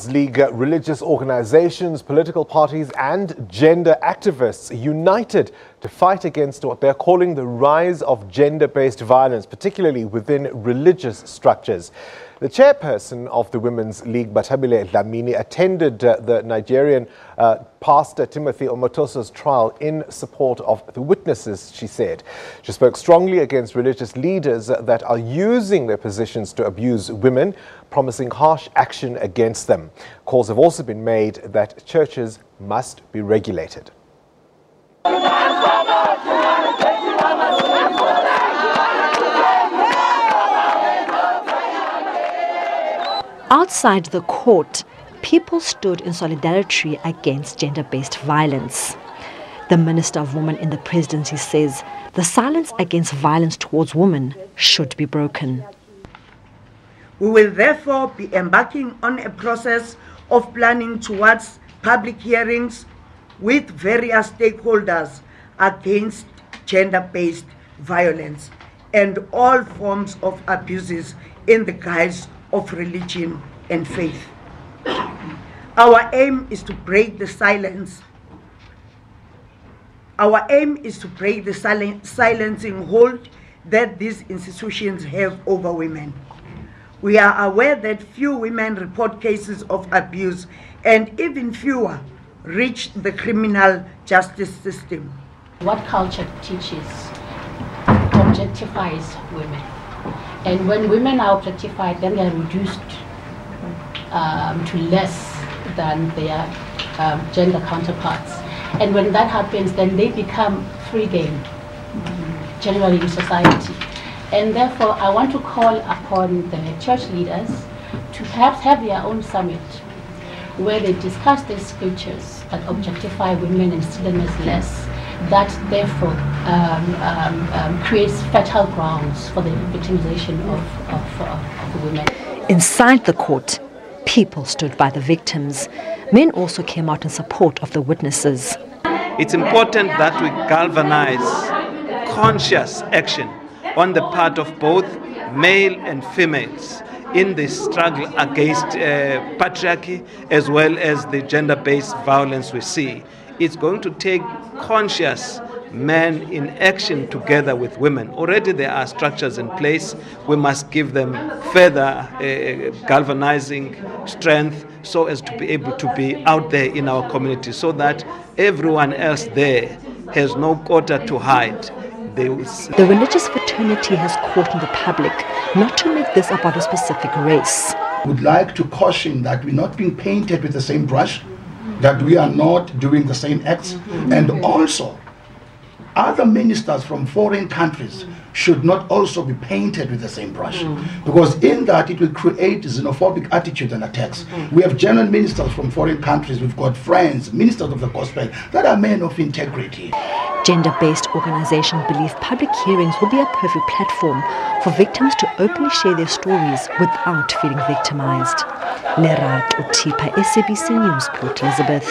League, religious organizations, political parties and gender activists united to fight against what they're calling the rise of gender-based violence, particularly within religious structures. The chairperson of the Women's League, Bathabile Dlamini, attended the Nigerian pastor Timothy Omotoso's trial in support of the witnesses, she said. She spoke strongly against religious leaders that are using their positions to abuse women, promising harsh action against them. Calls have also been made that churches must be regulated. Outside the court, people stood in solidarity against gender-based violence. The Minister of Women in the presidency says the silence against violence towards women should be broken. We will therefore be embarking on a process of planning towards public hearings with various stakeholders against gender-based violence and all forms of abuses in the guise of religion and faith. Our aim is to break the silence. Our aim is to break the silencing hold that these institutions have over women. We are aware that few women report cases of abuse and even fewer reach the criminal justice system. What culture teaches objectifies women. And when women are objectified, then they are reduced to less than their gender counterparts. And when that happens, then they become free game, generally in society. And therefore, I want to call upon the church leaders to perhaps have their own summit where they discuss these scriptures that objectify women and see them as less. That therefore creates fertile grounds for the victimization of women. Inside the court, people stood by the victims. Men also came out in support of the witnesses. It's important that we galvanize conscious action on the part of both male and females in the struggle against patriarchy as well as the gender-based violence we see. It's going to take conscious men in action together with women. Already there are structures in place. We must give them further galvanizing strength so as to be able to be out there in our community so that everyone else there has no quota to hide. The religious fraternity has cautioned the public not to make this about a specific race. Would like to caution that we're not being painted with the same brush, that we are not doing the same acts, and also other ministers from foreign countries should not also be painted with the same brush, because in that it will create xenophobic attitudes and attacks. We have genuine ministers from foreign countries, we've got friends, ministers of the gospel, that are men of integrity. Gender-based organizations believe public hearings will be a perfect platform for victims to openly share their stories without feeling victimized. Lerato Tipa, SABC News, Port Elizabeth.